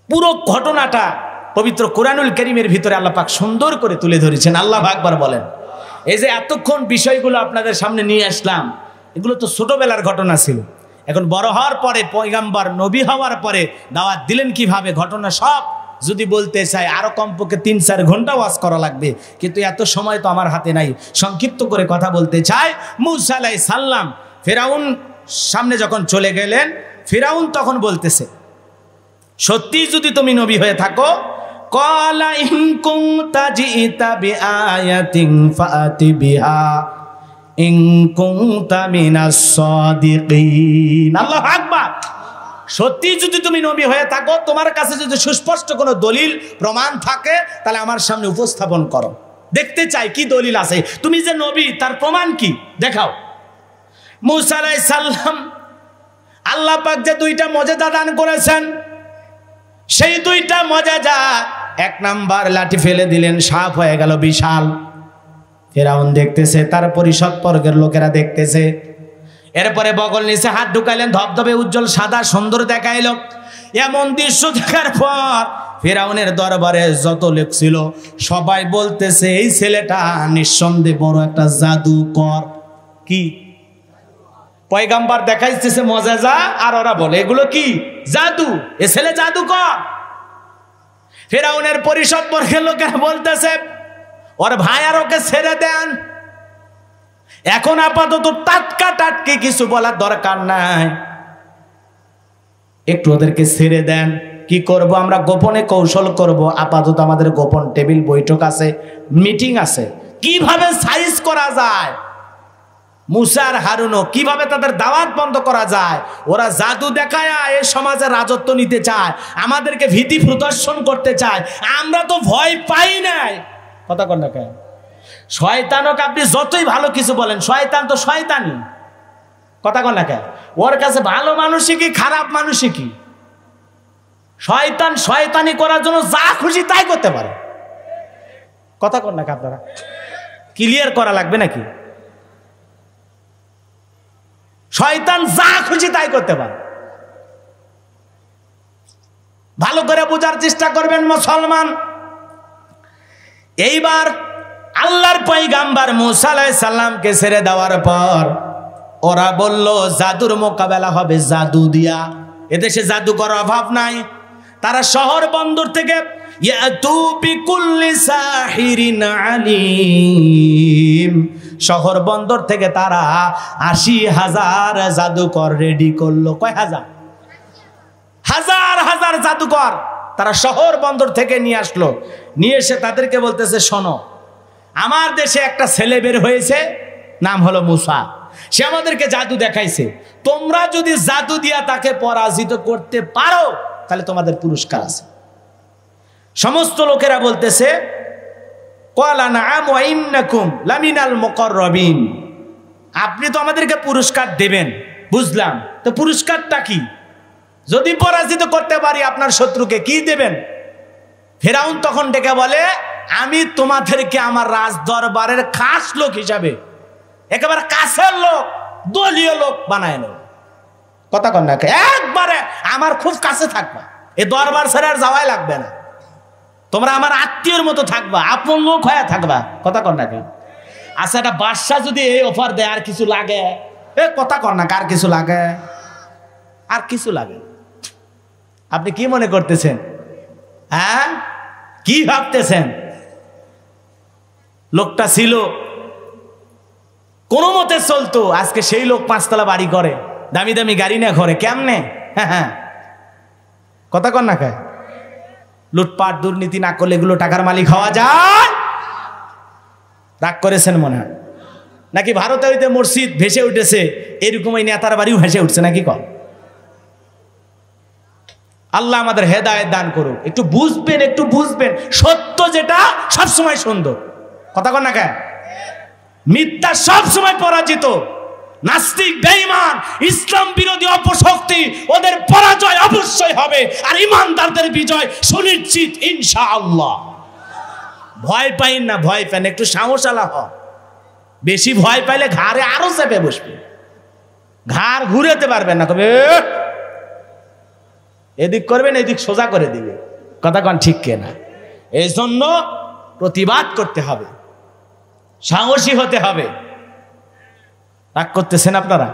পুরো ঘটনাটা পবিত্র কোরআনুল কারীমের ভিতরে আল্লাহ পাক সুন্দর করে তুলে ধরেছেন। আল্লাহু আকবার বলেন। এই যে এতক্ষণ বিষয়গুলো আপনাদের সামনে নিয়ে আসলাম, এগুলো তো ছোটবেলার ঘটনা ছিল। এখন বড় হওয়ার পরে, পয়গম্বর নবী হওয়ার পরে দাওয়াত দিলেন কিভাবে, ঘটনা সব যদি বলতে চাই আরো কমপক্ষে 3-4 ঘন্টা ওয়াজ করা লাগবে, কিন্তু এত সময় তো আমার হাতে নাই। সংক্ষিপ্ত করে কথা বলতে চাই। মুসা আলাইহিস সালাম ফিরাউন সামনে যখন চলে গেলেন, ফিরাউন তখন বলতেছে, সত্যি যদি তুমি নবী হয়ে থাকো, ক্বালা ইন কুনতা জিতা বিআয়াতিন ফাতি বিহা ইন কুনতা মিনাস সাদিকিন। আল্লাহু আকবার। সত্যি যদি তুমি নবী হয়ে থাকো, তোমার কাছে যদি সুস্পষ্ট কোনো দলিল প্রমাণ থাকে, তাহলে আমার সামনে উপস্থাপন করো। দেখতে চাই কি দলিল আছে, তুমি যে নবী তার প্রমাণ কি দেখাও। মুসা আলাইহিস সালাম আল্লাহ পাক যে 2টা মুজিজা দান করেছেন, সেই 2টা মুজিজা, 1 নাম্বার লাঠি ফেলে দিলেন, সাপ হয়ে গেল বিশাল। ফিরাউন দেখতেছে, তার পরিষদ বর্গের লোকেরা দেখতেছে। এরপরে বগল নিচে হাত ঢুকাইলেন, ধবধবে উজ্জ্বল সাদা সুন্দর দেখাইল। এমন দৃশ্য দেখার পর ফিরাউনের দরবারে যত লোক ছিল সবাই বলতেছে, এই ছেলেটা নিঃসন্দেহে বড় একটা জাদুকর। কি পয়গম্বর দেখাইতেছে মুজিজা, আর ওরা বলে এগুলো কি জাদু, এ ছেলে জাদুকর। ফিরাউনের পরিষদ বর্গের লোকেরা বলতেছে, ওর ভাই আর ওকে ছেড়ে দেন, এখন আপাতত টাটকি কিছু বলার দরকার নাই, একটু ওদেরকে ছেড়ে দেন। কি করব আমরা? গোপনে কৌশল করব। আপাতত আমাদের গোপন টেবিল বৈঠক আছে, মিটিং আছে, কিভাবে সাইজ করা যায়, মুসা আর হারুনও কিভাবে তাদের দাওয়াত বন্ধ করা যায়। ওরা জাদু দেখায় এই সমাজে রাজত্ব নিতে চায়, আমাদেরকে ভীতি প্রদর্শন করতে চায়। আমরা তো ভয় পাই নাই। কথা কন না কেন? শয়তানকে আপনি যতই ভালো কিছু বলেন, শয়তান তো শয়তানই। কথা কন না কেন? ওর কাছে ভালো মানুষই কি খারাপ মানুষই কি? শয়তান শয়তানি করার জন্য যা খুশি তাই করতে পারে। কথা কন না আপনারা? ক্লিয়ার করা লাগবে নাকি? শয়তান যা খুশি তাই করতে পারে। ভালো করে বোঝার চেষ্টা করবেন মুসলমান। এইবার আল্লাহর পয়গাম্বর মুসা আলাইহিস সালামকে ছেড়ে দেওয়ার পর ওরা বলল জাদুর মোকাবেলা হবে জাদু দিয়া। এদেশে জাদুকর অভাব নাই। তারা শহর বন্দর থেকে ইয়াতু বিকুল্লি সাহিরিন আলিম, শহর বন্দর থেকে তারা ৮০,০০০ জাদুকর রেডি করলো। কয় হাজার? হাজার হাজার জাদুকর তারা শহর বন্দর থেকে নিয়ে আসলো। নিয়ে এসে তাদেরকে বলতেছে, শোনো, আমার দেশে একটা ছেলে বের হয়েছে, নাম হলো মুসা। সে আমাদেরকে জাদু দেখাইছে। তোমরা যদি জাদু দিয়া তাকে পরাজিত করতে পারো তাহলে তোমাদের পুরস্কার আছে। সমস্ত লোকেরা বলতেছে, ক্বালা নাআম ওয়া ইন্নাকুম লামিনাল মুকাররাবিন, আপনি তো আমাদেরকে পুরস্কার দেবেন, বুঝলাম, তো পুরস্কারটা কি? যদি পরাজিত করতে পারি আপনার শত্রুকে, কি দেবেন? ফেরাউন তখন ডেকে বলে, আমি তোমাদেরকে আমার রাজ দরবারের খাস লোক হিসাবে, একেবারে কাছের লোক, দলীয় লোক বানায় নেব। কথা কন না? একবারে আমার খুব কাছে থাকবা, এ দরবার ছেড়ে আর যাওয়াই লাগবে না, তোমরা আমার আত্মীয়র মতো থাকবা, আপন লোক হয়ে থাকবা। কথা কন না? আচ্ছা, একটা বাদশা যদি এই অফার দেয়, আর কিছু লাগে? এ কথা কন না, কার কিছু লাগে? আর কিছু লাগে? আপনি কি মনে করতেছেন? হ্যাঁ, কি ভাবতেছেন? লোকটা ছিল কোনো মতে চলতো, আজকে সেই লোক ৫ তলা বাড়ি করে, দামি দামি গাড়ি না ঘরে। কেমনে? হ্যাঁ, কথা কন না? খায় লুটপাট দুর্নীতি না করলে এগুলো টাকার মালিক হওয়া যায়? রাগ করেছেন মনে হয় নাকি? ভারতে হইতে মসজিদ ভেসে উঠেছে, এরকম এই নেতার বাড়িও ভেসে উঠছে নাকি? কর আল্লাহ আমাদের হেদায়েত দান করুক। একটু বুঝবেন, একটু বুঝবেন, সত্য যেটা সবসময় সুন্দর। কথা কন না? কেন? মিথ্যা সবসময় পরাজিত। নাস্তিক, বেঈমান, ইসলাম বিরোধী অপশক্তি, ওদের পরাজয় অবশ্যই হবে, আর ইমানদারদের বিজয় সুনিশ্চিত ইনশাআল্লাহ। ভয় পাইন না, ভয় পান, একটু সাহসালা হ। বেশি ভয় পাইলে ঘাড়ে আরো চেপে বসবে, ঘাড় ঘুরেতে পারবেন না, কবে এদিক করবেন, এদিক সোজা করে দিবে। কথা কন ঠিক কেনা? এই জন্য প্রতিবাদ করতে হবে, সাহসী হতে হবে। রাগ করতেছেন আপনারা?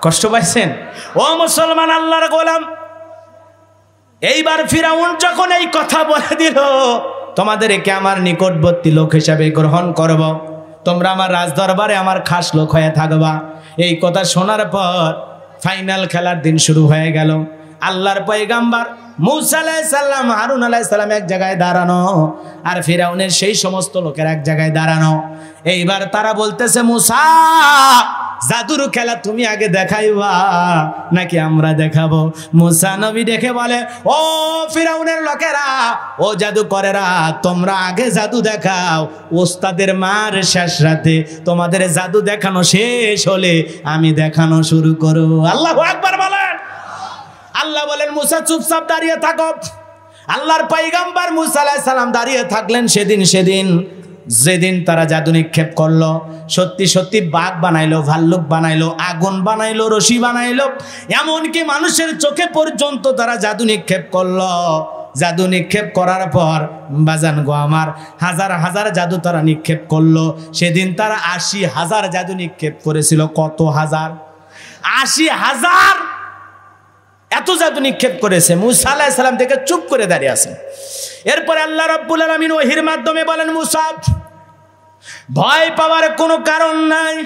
কষ্ট পাইছেন? ও মুসলমান, আল্লাহর গোলাম, এইবার ফিরাউন যখন এই কথা বলে দিল, তোমাদেরকে আমার নিকটবর্তী লোক হিসাবে গ্রহণ করব, তোমরা আমার রাজদরবারে আমার খাস লোক হয়ে থাকবা, এই কথা শোনার পর ফাইনাল খেলার দিন শুরু হয়ে গেল। আল্লাহর পয়গাম্বর মুসা আলাইহিস সালাম, হারুন আলাইহিস সালাম এক জায়গায় দাঁড়ানো, আর ফিরাউনের সেই সমস্ত লোকের এক জায়গায় দাঁড়ানো। এইবার তারা বলতেছে, মুসা, জাদুর খেলা তুমি আগে দেখাইবা নাকি আমরা দেখাবো? মুসা নবী দেখে বলে, ও ফিরাউনের লোকেরা, ও জাদুকরেরা, তোমরা আগে জাদু দেখাও, ওস্তাদের মার শেষ রাতে তোমাদের জাদু দেখানো শেষ হলে আমি দেখানো শুরু করব। আল্লাহু আকবার বলেন। আল্লাহ বলেন, মুসা চুপচাপ দাঁড়িয়ে থাকো। আল্লাহর পয়গাম্বর মুসা আলাইহিস সালাম দাঁড়িয়ে থাকলেন। যেদিন তারা জাদু নিক্ষেপ করলো, সত্যি সত্যি বাঘ বানাইলো, ভাল্লুক বানাইলো, আগুন বানাইলো, রশি বানাইলো, এমনকি মানুষের চোখে পর্যন্ত তারা জাদু নিক্ষেপ করলো। জাদু নিক্ষেপ করার পর বাজান গো আমার, হাজার হাজার জাদু তারা নিক্ষেপ করলো। সেদিন তারা ৮০,০০০ জাদু নিক্ষেপ করেছিল। কত হাজার? ৮০,০০০ এত জাদু নিক্ষেপ করেছে। মুসা আলাইহিস সালাম থেকে চুপ করে দাঁড়িয়ে আছেন। এরপরে আল্লাহ রাব্বুল আলামিন ওহীর মাধ্যমে বলেন, মুসা, ভয় পাওয়ার কোনো কারণ নাই।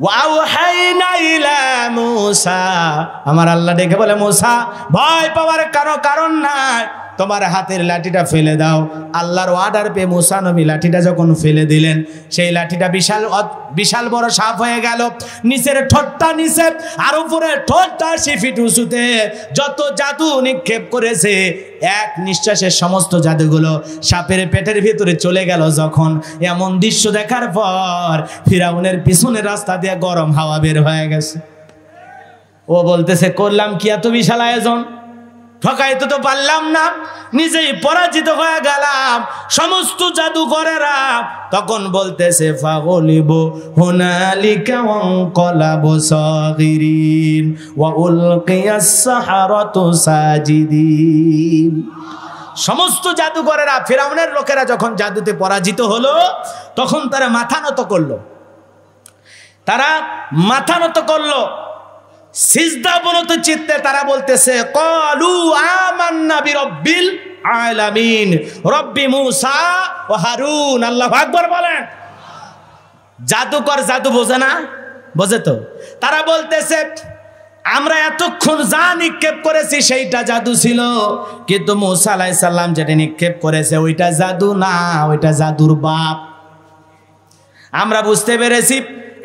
ওয়াওহাইনা ইলা মুসা, আমার আল্লাহ ডেকে বলে, মুসা, ভয় পাওয়ার কারণ নাই, তোমার হাতের লাঠিটা ফেলে দাও। আল্লাহর অর্ডার পেয়ে মুসা নবী লাঠিটা যখন ফেলে দিলেন, সেই লাঠিটা বিশাল বড় সাপ হয়ে গেল। নিচের ঠোঁটটা নিচে আর উপরে ঠোঁটটা ৮০ ফিট উঁচুতে। যত জাদু নিক্ষেপ করেছে, এক নিঃশ্বাসের সমস্ত জাদুগুলো সাপের পেটের ভিতরে চলে গেল। যখন এমন দৃশ্য দেখার পর ফিরাউনের পিছনের রাস্তা দিয়ে গরম হাওয়া বের হয়ে গেছে। ও বলতেছে করলাম কি এত বিশাল আয়োজন, ঠকাইতে তো পারলাম না, নিজেই পরাজিত হয়ে গেলাম। সমস্ত জাদুকরেরা তখন বলতেছে ফাগলিবু হুনালিকা ওয়ানকালাবু সাগিরিন ওয়া উলকিয়াস সাহারাতু সাজিদিন। সমস্ত জাদুকরেরা, ফিরাউনের লোকেরা যখন জাদুতে পরাজিত হলো তখন তারা মাথা নত করলো, তারা মাথা নত করলো সিজদা অবনত চিত্তে। তারা বলতেছে ক্বালু আমান্না বিরাব্বিল আলামিন রব্বি মূসা ওয়া হারুন। আল্লাহু আকবার বলেন। জাদুকর জাদু বোঝে না? বোঝে তো। তারা বলতেছে আমরা এতক্ষণ যা নিক্ষেপ করেছি সেইটা জাদু ছিল, কিন্তু মূসা আলাইহিস সালাম যেটা নিক্ষেপ করেছে ওইটা জাদু না, ওইটা জাদুর বাপ। আমরা বুঝতে পেরেছি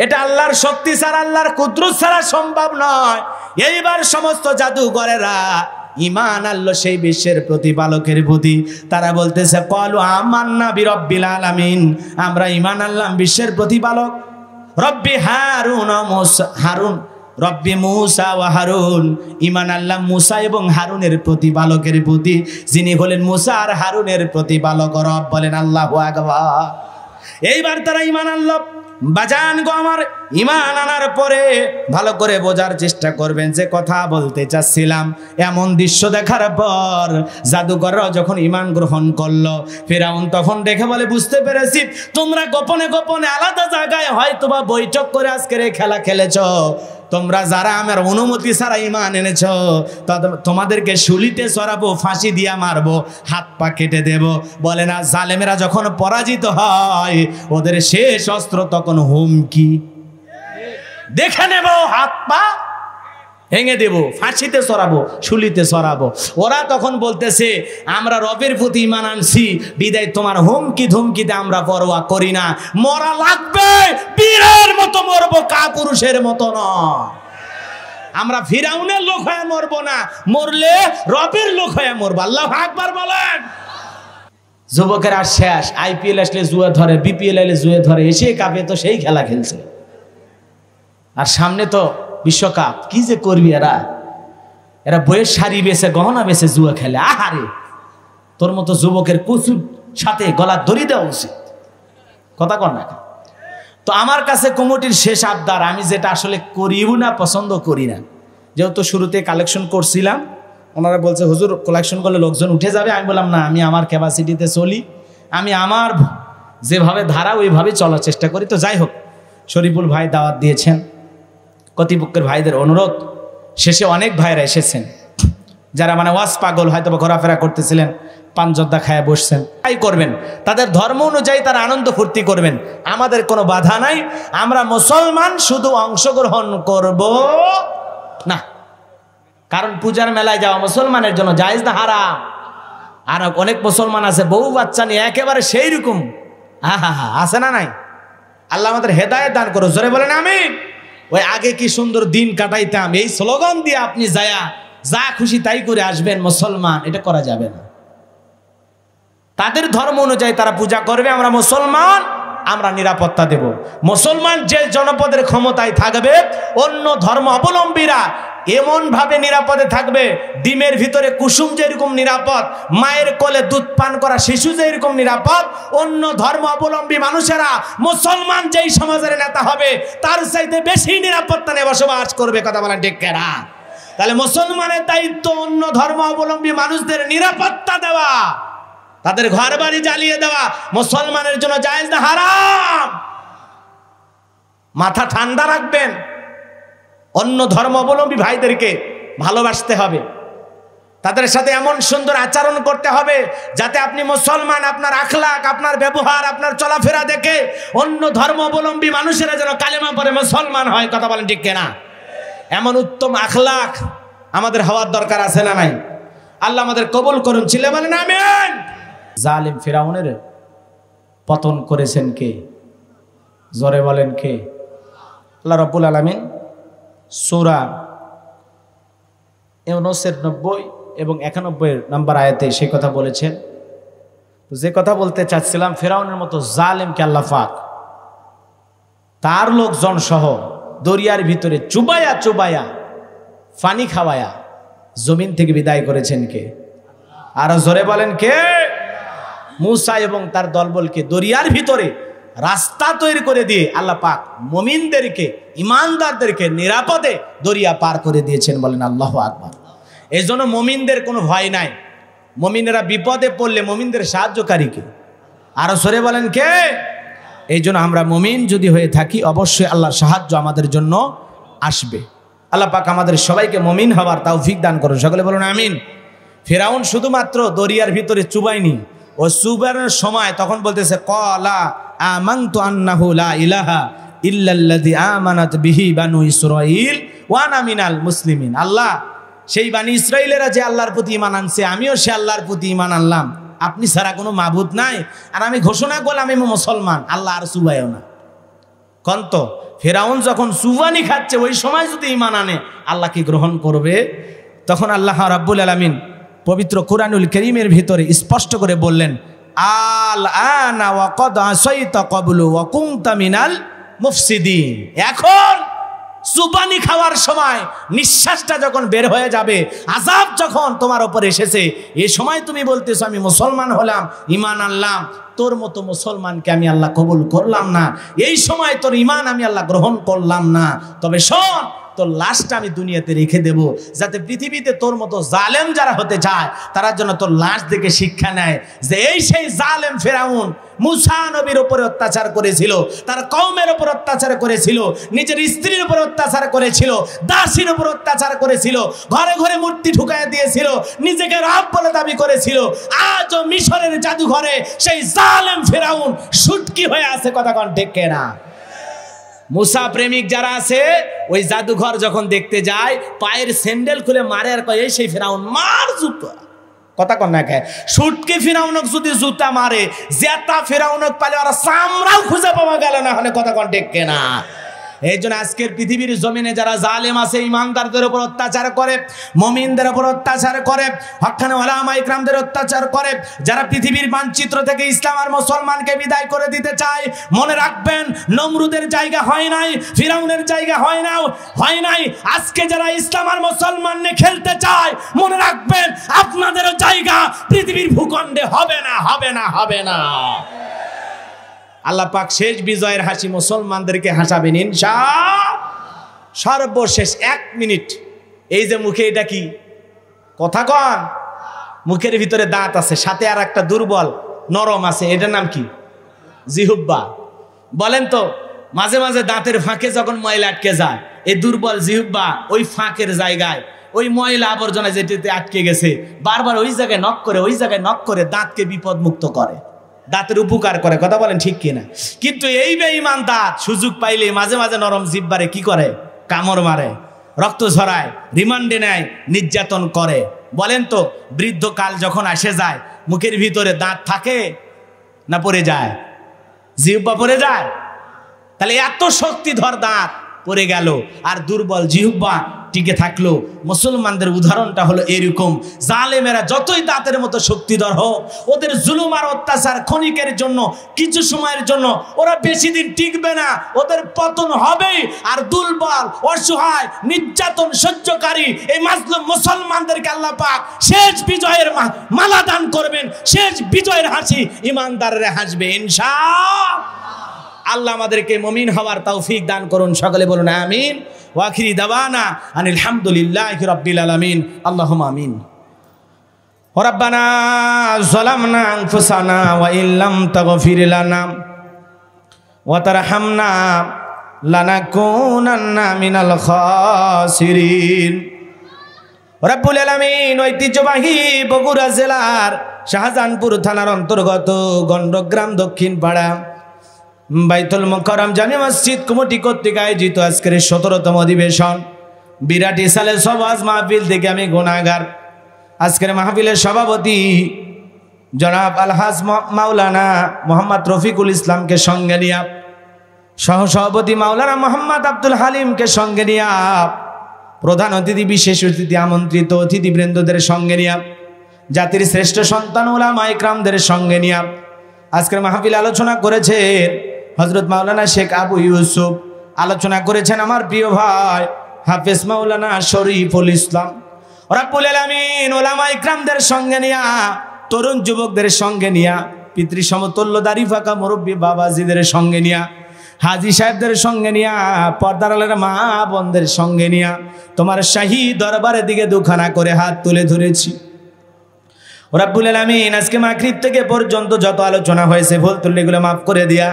এটা আল্লাহর শক্তি ছাড়া, আল্লাহর কুদরত ছাড়া সম্ভব নয়। এইবার সমস্ত জাদুকরেরা ঈমান আনলো সেই বিশ্বের প্রতিপালকের প্রতি। তারা বলতেছে ক্বালু আমান্না বিরাব্বিল আলামিন, আমরা ঈমান আনলাম বিশ্বের প্রতিপালক রব্বি হারুন ওয়া মূসা, হারুন রব্বি মূসা ওয়া হারুন, ঈমান আনলাম মূসা এবং হারুনের প্রতিপালকের প্রতি, যিনি হলেন মূসা আর হারুনের প্রতিপালক রব। বলেন আল্লাহু আকবার। এইবার তারা ঈমান আনলো। বাজান গো আমার, ঈমান আনার পরে ভালো করে বোঝার চেষ্টা করবেন যে কথা বলতে চাচ্ছিলাম। এমন দৃশ্য দেখার পর জাদুকররা যখন ঈমান গ্রহণ করলো, ফিরাউন তখন দেখে বলে বুঝতে পেরেছি তোমরা গোপনে গোপনে আলাদা জায়গায় হয়তো বা বৈঠক করে আজকের এই খেলা খেলেছ। তোমরা যারা আমার অনুমতি ছাড়া ঈমান এনেছ তোমাদেরকে শুলিতে চড়াবো, ফাঁসি দিয়া মারবো, হাত পা কেটে দেব। বলে না জালেমেরা যখন পরাজিত হয় ওদের শেষ অস্ত্র তখন হুমকি, দেখে নেব, হাত পা ভেঙে দেব, ফাঁসিতে চড়াবো, শুলিতে চড়াবো। ওরা তখন বলতেছে আমরা রবের প্রতি ঈমান আনছি বিদায় তোমার হুমকি ধুমকিতে আমরা পরোয়া করি না, মরা লাগবে বীরের মতো মরবো, কাপুরুষের মতো নয়। আমরা ফিরাউনের লোক হয়ে মরবো না, মরলে রবের লোক হয়ে মরবো। আল্লাহু আকবার বলেন। যুবকের আর শেষ, আইপিএল আসলে জুয়া ধরে, বিপিএল এলে জুয়ে ধরে, এশিয়া কাপে তো সেই খেলা খেলছে, আর সামনে তো বিশ্বকাপ। কি যে করবি এরা, এরা বইয়ের শাড়ি বেছে, গহনা বেছে জুয়া খেলে। আহারে, তোর মতো যুবকের কচুর সাথে গলা দড়ি দেওয়া উচিত। কথা কর না। তো আমার কাছে কমিটির শেষ আবদার, আমি যেটা আসলে করিও না, পছন্দ করি না, যেহেতু শুরুতে কালেকশন করছিলাম, ওনারা বলছে হুজুর কালেকশন করলে লোকজন উঠে যাবে। আমি বললাম না, আমি আমার ক্যাপাসিটিতে চলি, আমি আমার যেভাবে ধারা ওইভাবে চলার চেষ্টা করি। তো যাই হোক, শরীফুল ভাই দাওয়াত দিয়েছেন, কর্তৃপক্ষের ভাইদের অনুরোধ, শেষে অনেক ভাইরা এসেছেন যারা মানে ওয়াজ পাগল, হয়তো বা ঘোরাফেরা করতেছিলেন, পান জর্দা খায় বসছেন, তাই করবেন, তাদের ধর্ম অনুযায়ী তারা আনন্দ ফুর্তি করবেন, আমাদের কোনো বাধা নাই। আমরা মুসলমান শুধু অংশগ্রহণ করব না, কারণ পূজার মেলায় যাওয়া মুসলমানের জন্য জায়েজ না হারাম। আর অনেক মুসলমান আছে বউ বাচ্চা নিয়ে একেবারে সেই রকম, আছে না নাই? আল্লাহ আমাদের হেদায়েত দান করো, জোরে বলেন আমিন। ওই আগে কি সুন্দর দিন কাটাইতাম, এই স্লোগান দিয়ে আপনি যা খুশি তাই করে আসবেন মুসলমান, এটা করা যাবে না। তাদের ধর্ম অনুযায়ী তারা পূজা করবে, আমরা মুসলমান, আমরা নিরাপত্তা দেব। মুসলমান যে জনপদের ক্ষমতায় থাকবে, অন্য ধর্ম অবলম্বীরা এমন ভাবে নিরাপদে থাকবে, ডিমের ভিতরে কুসুম যেরকম নিরাপদ, মায়ের কোলে দুধ পান করা শিশু যেরকম নিরাপদ, অন্য ধর্ম অবলম্বী মানুষেরা মুসলমান যেই সমাজের নেতা হবে তার চাইতে বেশি নিরাপত্তা নিয়ে বসবাস করবে। কথা বলেন ঠিক কিনা? তাহলে মুসলমানের দায়িত্ব অন্য ধর্ম অবলম্বী মানুষদের নিরাপত্তা দেওয়া, তাদের ঘর বাড়ি জ্বালিয়ে দেওয়া মুসলমানের জন্য জায়েজ না হারাম? মাথা ঠান্ডা রাখবেন। অন্য ধর্ম অবলম্বী ভাইদেরকে ভালোবাসতে হবে, তাদের সাথে এমন সুন্দর আচরণ করতে হবে যাতে আপনি মুসলমান, আপনার আখলাক, আপনার ব্যবহার, আপনার চলাফেরা দেখে অন্য ধর্ম অবলম্বী মানুষেরা যেন কালেমা পড়ে মুসলমান হয়। কথা বলেন ঠিক কিনা? এমন উত্তম আখলাক আমাদের হওয়ার দরকার আছে না নাই? আল্লাহ আমাদের কবুল করুন, ছিলে বলেন আমিন। জালিম ফিরাউনের পতন করেছেন কে? জোরে বলেন কে? আল্লাহ রাব্বুল আলামিন সূরা ইউনূসের 90 এবং 91 নম্বর আয়াতে সেই কথা বলেছেন। যে কথা বলতে চাচ্ছিলাম, ফিরাউনের মতো জালিমকে আল্লাহ পাক তার লোকজন সহ দরিয়ার ভিতরে চুবায়া পানি খাওয়ায়া জমিন থেকে বিদায় করেছেন কে? আরো জোরে বলেন কে? মূসা এবং তার দলবলকে দরিয়ার ভিতরে রাস্তা তৈরি করে দিয়ে আল্লাহ পাক মুমিনদেরকে, ইমানদারদেরকে নিরাপদে দরিয়া পার করে দিয়েছেন। বলেন আল্লাহু আকবার। এই জন্য মুমিনদের কোনো ভয় নাই। মুমিনেরা বিপদে পড়লে মুমিনদের সাহায্যকারী কে? আরো সরে বলেন কে? এই জন্য আমরা মুমিন যদি হয়ে থাকি অবশ্যই আল্লাহর সাহায্য আমাদের জন্য আসবে। আল্লাহ পাক আমাদের সবাইকে মুমিন হওয়ার তৌফিক দান করুন। সকলে বলুন আমিন। ফিরাউন শুধুমাত্র দরিয়ার ভিতরে চুবাইনি, ও চুবানোর সময় তখন বলতেছে ক্বালা আমানতু আন্নাহু লা ইলাহা ইল্লাল্লাযী আমানাত বিহি বানু ইসরাঈল ওয়া আনা মিনাল মুসলিমিন। আল্লাহ, সেই বানি ইসরাইলেরা যে আল্লাহর প্রতি ঈমান আনছে, আমিও সে আল্লাহর প্রতি ঈমান আনলাম। আপনি ছাড়া কোনো মাবুদ নাই, আর আমি ঘোষণা করলাম আমি মুসলমান। আল্লাহ আর চুবায়ও না। কন্ত ফেরাউন যখন চুবানি খাচ্ছে ওই সময় যদি ঈমান আনে, আল্লাহ কি গ্রহণ করবে? তখন আল্লাহ রাব্বুল আলামিন পবিত্র কুরআনুল কারীমের ভিতরে স্পষ্ট করে বললেন, আল আনা ওয়া ক্বাদ আসাইতা ক্বাবলু ওয়া কুনতা মিনাল মুফসিদিন। এখন চুবানি খাওয়ার সময় নিঃশ্বাসটা যখন বের হয়ে যাবে, আযাব যখন তোমার উপর এসেছে, এই সময় তুমি বলতেছো আমি মুসলমান হলাম, ঈমান আনলাম। তোর মতো মুসলমানকে আমি আল্লাহ কবুল করলাম না, এই সময় তোর ঈমান আমি আল্লাহ গ্রহণ করলাম না। তবে শোন, তোর লাশটা আমি দুনিয়াতে রেখে দেব, যাতে পৃথিবীতে তোর মতো জালেম যারা হতে চায় তারা যেন তোর লাশ দেখে শিক্ষা নেয় যে এই সেই জালেম ফেরাউন মূসা নবীর উপরে অত্যাচার করেছিল, তার কওমের উপর অত্যাচার করেছিল, নিজের স্ত্রীর উপর অত্যাচার করেছিল, দাসীর উপর অত্যাচার করেছিল, ঘরে ঘরে মূর্তি ঢুকায় দিয়েছিল, নিজেকে রব বলে দাবি করেছিল। আজও মিশরের জাদুঘরে সেই জালেম ফেরাউন শুটকি হয়ে আছে। কথা কোন ঠিক কিনা? মুসা প্রেমিক যারা আছে ওই জাদুঘর যখন দেখতে যায়, পায়ের স্যান্ডেল খুলে মারে আর কয় এই সেই ফেরাউন, মার জুতা। কথা কন না কে? শুটকি ফেরাউনক যদি জুতা মারে, জেতা ফেরাউনক পালে ওরা চামড়াও খুঁজে পাওয়া গেল না হলে। কথা কন ঠিক কিনা? এই জন্য আজকের পৃথিবীর জমিনে যারা জালেম আছে, ইমানদারদের উপর অত্যাচার করে, মুমিনদের উপর অত্যাচার করে, হক্কানি উলামা ইকরামদের অত্যাচার করে, যারা পৃথিবীর মানচিত্র থেকে ইসলাম আর মুসলমানকে বিদায় করে দিতে চায়, মনে রাখবেন নমরুদের জায়গা হয় নাই, ফিরাউনের জায়গা হয় নাই। আজকে যারা ইসলাম আর মুসলমান নিয়ে খেলতে চায়, মনে রাখবেন আপনাদেরও জায়গা পৃথিবীর ভূখণ্ডে হবে না। আল্লাহ পাক শেষ বিজয়ের হাসি মুসলমানদেরকে হাসাবেন ইনশাআল্লাহ। সর্বশেষ 1 মিনিট, এই যে মুখে এটা কি কথা কন, মুখের ভিতরে দাঁত আছে, সাথে আর একটা দুর্বল নরম আছে, এটার নাম কি? জিহ্বা। বলেন তো, মাঝে মাঝে দাঁতের ফাঁকে যখন ময়লা আটকে যায়, এই দুর্বল জিহ্বা ওই ফাঁকের জায়গায় ওই ময়লা আবর্জনা যেটাতে আটকে গেছে বারবার ওই জায়গায় নক করে দাঁতকে বিপদ মুক্ত করে, দাঁতের উপকার করে। কথা বলেন ঠিক কিনা? কিন্তু এই বেঈমান দাঁত সুযোগ পাইলে মাঝে মাঝে নরম জিহ্বারে কি করে? কামড় মারে, রক্ত ঝরায়, রিমান্ডে নেয়, নির্যাতন করে। বলেন তো, বৃদ্ধকাল যখন আসে যায়, মুখের ভিতরে দাঁত থাকে না পড়ে যায়? জিহ্বা পড়ে যায়। তাহলে এত শক্তিধর দাঁত পড়ে গেল আর দুর্বল জিহ্বা টিকে থাকলো। মুসলমানদের উদাহরণটা হলো এরকম, জালেমেরা যতই দাঁতের মতো শক্তিধর হোক, ওদের জুলুম আর অত্যাচার ক্ষণিকের জন্য, কিছু সময়ের জন্য, ওরা বেশি দিন টিকবে না, ওদের পতন হবেই। আর দুর্বল, অসহায়, নির্যাতন সহ্যকারী এই মাজলুম মুসলমানদেরকে আল্লাহ পাক শেষ বিজয়ের মালা দান করবেন, শেষ বিজয়ের হাসি ইমানদাররা হাসবে ইনশাআল্লাহ। আল্লাহ আমাদেরকে মুমিন হওয়ার তৌফিক দান করুন। সকলে বলুন আমিন। ওয়া আখিরি দাওয়ানা আনিল হামদুলিল্লাহি রাব্বিল আলামিন। আল্লাহুম্মা আমিন। রব্বানা যালামনা আনফুসানা ওয়া ইল্লাম তাগফির লানা ওয়া তারহামনা লানাকুনান্না মিনাল খাসিরিন। রব্বুল আলামিন ঐতিহ্যবাহী বগুড়া জেলার শাহজাহানপুর থানার অন্তর্গত গন্ডগ্রাম দক্ষিণ পাড়া বাইতুল মুকাররম জামে মসজিদ কমিটি কর্তৃক আয়োজিত আজকের 17তম অধিবেশন বিরাটি সালে সবাজ মাহফিল থেকে আমি গুনাহগার। আজকের মাহফিলের সভাপতি জনাব আলহাজ মাওলানা মোহাম্মদ রফিকুল ইসলামকে সঙ্গে নিয়ে, সহসভাপতি মাওলানা মোহাম্মদ আব্দুল হালিমকে সঙ্গে নিয়ে, প্রধান অতিথি, বিশেষ অতিথি, আমন্ত্রিত অতিথিবৃন্দদের সঙ্গে নিয়ে, জাতির শ্রেষ্ঠ সন্তান উলামা ইকরামদের সঙ্গে নিয়ে আজকের মাহফিল আলোচনা করেছেন হযরত মাওলানা শেখ আবু ইউসুফ, আলোচনা করেছেন আমার প্রিয় ভাই হাফেজ মাওলানা শরীফুল ইসলাম রব্বুল আলামিন উলামা ইকরামদের সঙ্গে নিয়া, তরুণ যুবকদের সঙ্গে নিয়া, পিতৃ সমতুল্য দাড়ি ফাঁকা মুরব্বী বাবাজিদের সঙ্গে নিয়া, হাজী সাহেবদের সঙ্গে নিয়া, পর্দার আলের মা বোনদের সঙ্গে নিয়া তোমার শাহী দরবারের দিকে দুখানা করে হাত তুলে ধরেছি। রব্বুল আলামিন আজকে মাগরিব থেকে পর্যন্ত যত আলোচনা হয়েছে ভুল ত্রুটিগুলো মাফ করে দিয়া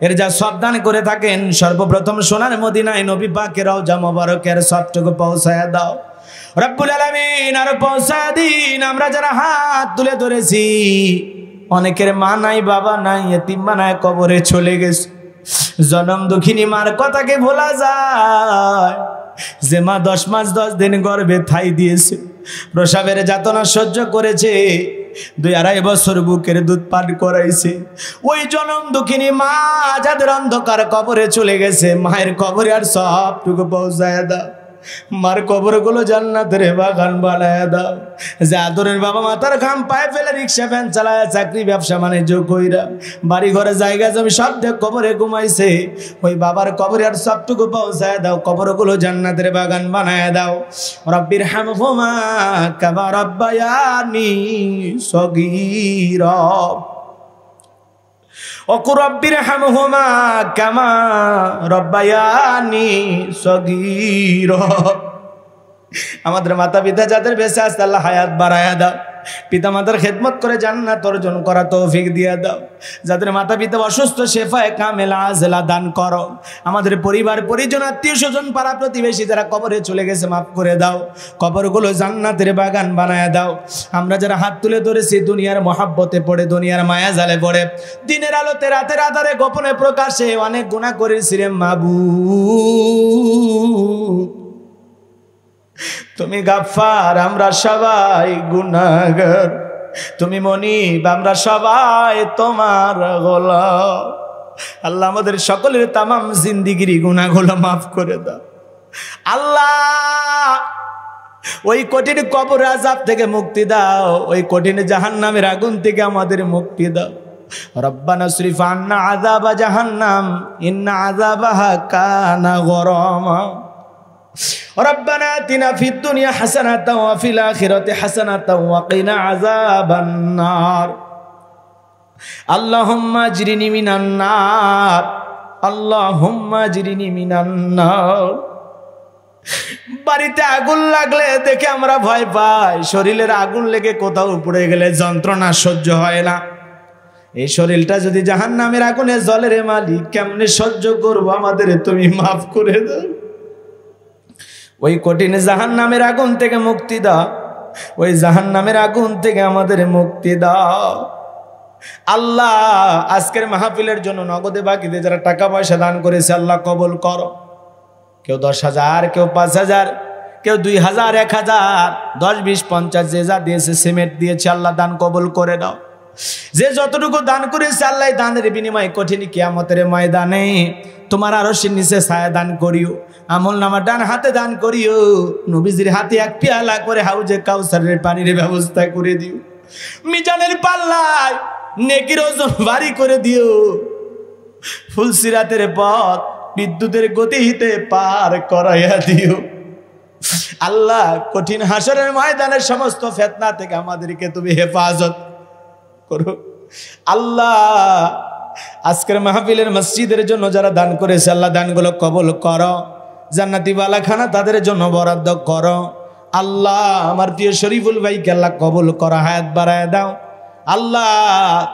এর যা সাবধান করে থাকেন, সর্বপ্রথম সোনার মদিনায় নবী পাকের রওজা মোবারকের সবটুকু পৌঁছায়া দাও রব্বুল আলামিন। আর পৌঁছায় দিন আমরা যারা হাত তুলে ধরেছি, অনেকের মা নাই বাবা নাই, এতিম বানায় কবরে চলে গেছে। জনম দুঃখিনী মার কথাকে ভোলা যায় যে মা 10 মাস 10 দিন গর্ভে ঠাই দিয়েছে, প্রসবের যাতনা সহ্য করেছে, 2-2.5 বছর বুকের দুধ পান করাইছে। ওই জনম দুঃখিনী মা যাদের অন্ধকার কবরে চলে গেছে, মায়ের কবরে আর সবটুকু পৌঁছায় দাও। মার কবরগুলো জান্নাতের বাগান বানায় দাও। যে আদরের বাবা মাতার ঘাম পায়ে ফেলে রিক্সা ভ্যান চালায়, চাকরি ব্যবসা বাণিজ্য কইরা, বাড়ি ঘরে জায়গা জমি সব দিয়ে কবরে ঘুমাইছে, ওই বাবার কবরে আর সবটুকু পৌঁছায় দাও। কবরগুলো জান্নাতের বাগান বানায় দাও। রব্বির হামহুমা কামা রাব্বায়ানি সগীরা রব্বির হামহুমা কামা রাব্বায়ানি সগীরা। আমাদের মাতা পিতা যাদের বেঁচে আছে আল্লাহ হায়াত বাড়ায়া দাও, পিতা মাতার খেদমত করে জান্নাত অর্জন করা তৌফিক দিয়ে দাও। যাদের মাতা পিতা অসুস্থ শেফায়ে কামেলা আজলা দান করো। আমাদের পরিবার পরিজন আত্মীয় স্বজন পাড়া প্রতিবেশী যারা কবরে চলে গেছে মাফ করে দাও, কবরগুলো জান্নাতের বাগান বানায় দাও। আমরা যারা হাত তুলে ধরেছি দুনিয়ার মহাব্বতে পড়ে, দুনিয়ার মায়া জালে পড়ে, দিনের আলোতে রাতের আধারে গোপনে প্রকাশে অনেক গুনাহ করেছি রে মাবুদ। তুমি গাফফার, আমরা সবাই গুনাহগার। তুমি মনিব, আমরা সবাই তোমার গোলাম। আল্লাহ আমাদের সকলের তামাম জিন্দিগির গুনাহগুলো মাফ করে দাও আল্লাহ। ওই কঠিন কবর আযাব থেকে মুক্তি দাও, ওই কঠিন জাহান্নামের আগুন থেকে আমাদের মুক্তি দাও। রব্বানা সরিফ আন্না আযাবা জাহান্নাম ইন্না আযাবাহা কানা গরামা। ربنا آتنا في الدنيا حسنة وفي الآخرة حسنة وقنا عذاب النار اللهم اجرني من النار اللهم اجرني من النار। বাড়িতে আগুন লাগলে দেখে আমরা ভয় পাই, শরীরের আগুন লেগে কোথাও পুড়ে গেলে যন্ত্রণা সহ্য হয় না। এই শরীরটা যদি জাহান্নামের আগুনে জ্বলে রে মালিক, কেমনে সহ্য করবো? আমাদের তুমি মাফ করে দাও। ওই কঠিন জাহান্নামের আগুন থেকে মুক্তি দাও, ওই জাহান্নামের আগুন থেকে আমাদের মুক্তি দাও আল্লাহ। আজকের মাহফিলের জন্য নগদে বাকিতে যারা টাকা পয়সা দান করেছে আল্লাহ কবুল করো। কেউ 10,000, কেউ 5,000, কেউ 2,000, 1,000, 10, 20, 50 যে যা দিয়েছে, সিমেন্ট দিয়েছে, আল্লাহ দান কবুল করে দাও। যে যতটুকু দান করেছে আল্লাহ দানের বিনিময়ে কঠিন কিয়ামতের ময়দানে তোমার আরশের নিচে ছায়া দান করিও। আমলনামা ডান হাতে দান করিও, নবীজির হাতে 1 পেয়ালা করে হাউজে কাউসারের পানির ব্যবস্থা করে দিও। মিজানের পাল্লায় নেকির ওজন ভারী করে দিও। ফুলসিরাতের পথ বিদ্যুতের গতিতে পার করাইয়া দিও আল্লাহ। কঠিন হাসরের ময়দানের সমস্ত ফিতনা থেকে আমাদেরকে তুমি হেফাজত করো আল্লাহ। আজকের মাহফিলের মসজিদের জন্য যারা দান করেছে আল্লাহ দানগুলো কবুল করো। জান্নাতি বালাখানা তাদের জন্য বরাদ্দ করো আল্লাহ। আমার প্রিয় শরীফুল ভাইকে আল্লাহ কবুল করো, হায়াত বাড়ায় দাও আল্লাহ।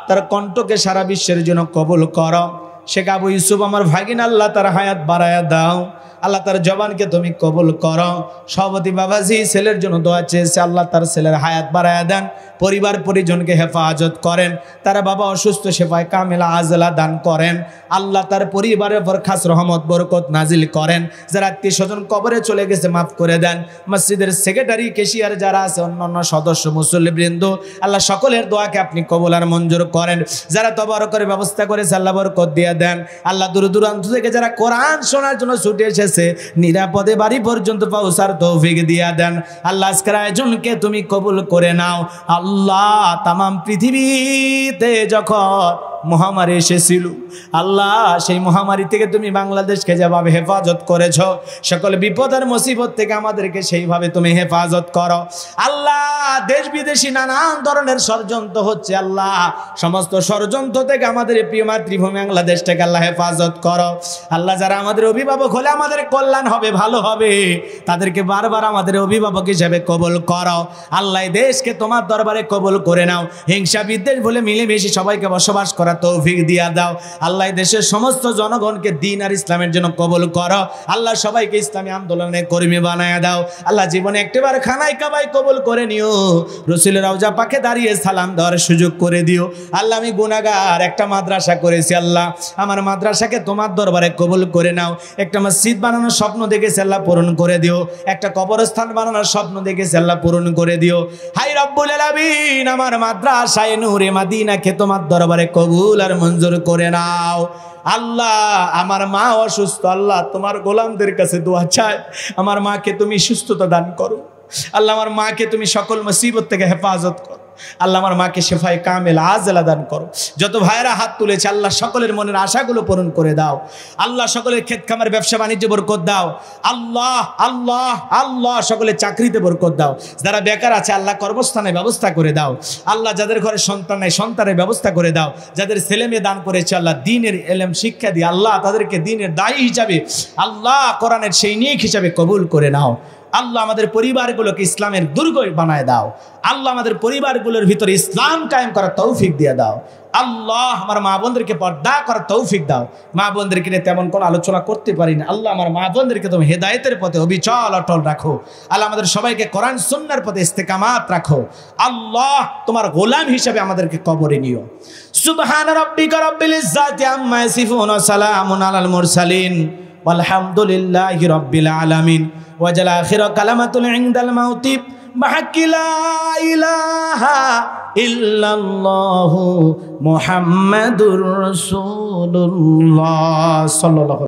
তার কণ্ঠকে সারা বিশ্বের জন্য কবুল করো। শেখ আবু ইউসুফ আমার ভাগিন, আল্লাহ তার হায়াত বাড়ায় দাও আল্লাহ। তার জবানকে তুমি কবুল করো। সভাপতি বাবাজি ছেলের জন্য দোয়া চেয়েছে, আল্লাহ তার ছেলের হায়াত বাড়ায় দেন, পরিবার পরিজনকে হেফাজত করেন। তারা বাবা অসুস্থ, সেফায় কামেলা আজলা দান করেন আল্লাহ। তার পরিবারের উপর খাস রহমত বরকত নাজিল করেন। যারা আত্মীয় স্বজন কবরে চলে গেছে মাফ করে দেন। মসজিদের সেক্রেটারি, কেশিয়ার যারা আছে, অন্যান্য সদস্য মুসল্লিবৃন্দ, আল্লাহ সকলের দোয়াকে আপনি কবুল আর মঞ্জুর করেন। যারা তবারকের ব্যবস্থা করেছে আল্লাহ বরকত দিয়ে দেন আল্লাহ। দূর দূরান্ত থেকে যারা কোরআন শোনার জন্য ছুটে এসেছে নিরাপদে বাড়ি পর্যন্ত পৌঁছার তৌফিক দিয়া দেন আল্লাহ। আজকের আয়োজনকে তুমি কবুল করে নাও আল্লাহ। তামাম পৃথিবীতে যখন মহামারী এসেছিল আল্লাহ সেই মহামারী থেকে তুমি বাংলাদেশকে যেভাবে হেফাজত করেছ সকল বিপদের মুসিবত থেকে আমাদেরকে সেইভাবে তুমি হেফাজত করো আল্লাহ দেশ বিদেশি নানান ধরনের ষড়যন্ত্র হচ্ছে আল্লাহ সমস্ত ষড়যন্ত্র থেকে আমাদের প্রিয় মাতৃভূমি বাংলাদেশটাকে আল্লাহ হেফাজত করো আল্লাহ যারা আমাদের অভিভাবক হলে আমাদের কল্যাণ হবে ভালো হবে তাদেরকে বারবার আমাদের অভিভাবক হিসেবে কবুল করো আল্লাহ দেশকে তোমার দরবারে কবুল করে নাও হিংসা বিদ্বেষ বলে মিলেমিশে সবাইকে বসবাস করার তৌফিক দিয়া দাও আল্লাহ দেশের সমস্ত জনগণকে দ্বীন আর ইসলামের জন্য কবুল করো আল্লাহ সবাইকে ইসলামী আন্দোলনের কর্মী বানায়া দাও আল্লাহ জীবনে একটিবার খানায় কাবায় কবুল করে নিও রাসূলের রওজা পাকে দাঁড়িয়ে সালাম দেওয়ার সুযোগ করে দিও আল্লাহ আমি গুনাহগার একটা মাদ্রাসা করেছি আল্লাহ আমার মাদ্রাসাকে তোমার দরবারে কবুল করে নাও একটা মসজিদ বানানোর স্বপ্ন দেখেছি আল্লাহ পূরণ করে দিও একটা কবরস্থান বানানোর স্বপ্ন দেখেছি আল্লাহ পূরণ করে দিও হাই রব্বুল আলামিন আমার মাদ্রাসায়ে নূরে মদিনাকে তোমার দরবারে কবুল আর মঞ্জুর করে নাও আল্লাহ আমার মা অসুস্থ আল্লাহ তোমার গোলামদের কাছে দোয়া চাই আমার মাকে তুমি সুস্থতা দান করো আল্লাহ আমার মাকে তুমি সকল মুসিবত থেকে হেফাজত করো আল্লাহ আমার মাকে শেফায়ে কামেল আজলা দান করো যত ভাইরা হাত তুলেছে আল্লাহ সকলের মনের আশাগুলো পূরণ করে দাও আল্লাহ সকলের ক্ষেত খামার ব্যবসা বাণিজ্যে বরকত দাও আল্লাহ আল্লাহ আল্লাহ সকলের চাকরিতে বরকত দাও যারা বেকার আছে আল্লাহ কর্মস্থানের ব্যবস্থা করে দাও আল্লাহ যাদের ঘরে সন্তান নাই সন্তানের ব্যবস্থা করে দাও যাদের ছেলে মেয়ে দান করেছে আল্লাহ দ্বীনের ইলম শিক্ষা দিয়ে আল্লাহ তাদেরকে দ্বীনের দায়ী হিসাবে আল্লাহ কোরআনের সৈনিক হিসাবে কবুল করে নাও আল্লাহ আমাদের পরিবারগুলোকে ইসলামের দুর্গ বানায় দাও আল্লাহ আমাদের পরিবারগুলোর ভিতরে ইসলাম কায়েম করার তৌফিক দিয়ে দাও আল্লাহ আমার মা বোনদেরকে পর্দা করার তৌফিক দাও মা বোনদেরকে নিয়ে তেমন কোনো আলোচনা করতে পারি না আল্লাহ আমার মা বোনদেরকে তুমি হেদায়েতের পথে অবিচল অটল রাখো আল্লাহ আমাদের সবাইকে কোরআন সুন্নাহর পথে ইস্তেকামাত রাখো আল্লাহ তোমার গোলাম হিসেবে আমাদেরকে কবরে নিও সুবহান রাব্বিকা রাব্বিল ইজ্জাতি আম্মা ইয়াসিফুন ওয়া সালামুন আলাল মুরসালিন ওয়ালহামদুলিল্লাহি রাব্বিল আলামিন ওয়াজাল আখিরা কালামাতুল ইনদাল মাউতি বাহাক্কি লা ইলাহা ইল্লাল্লাহু মুহাম্মাদুর রাসূলুল্লাহ সাল্লাল্লাহু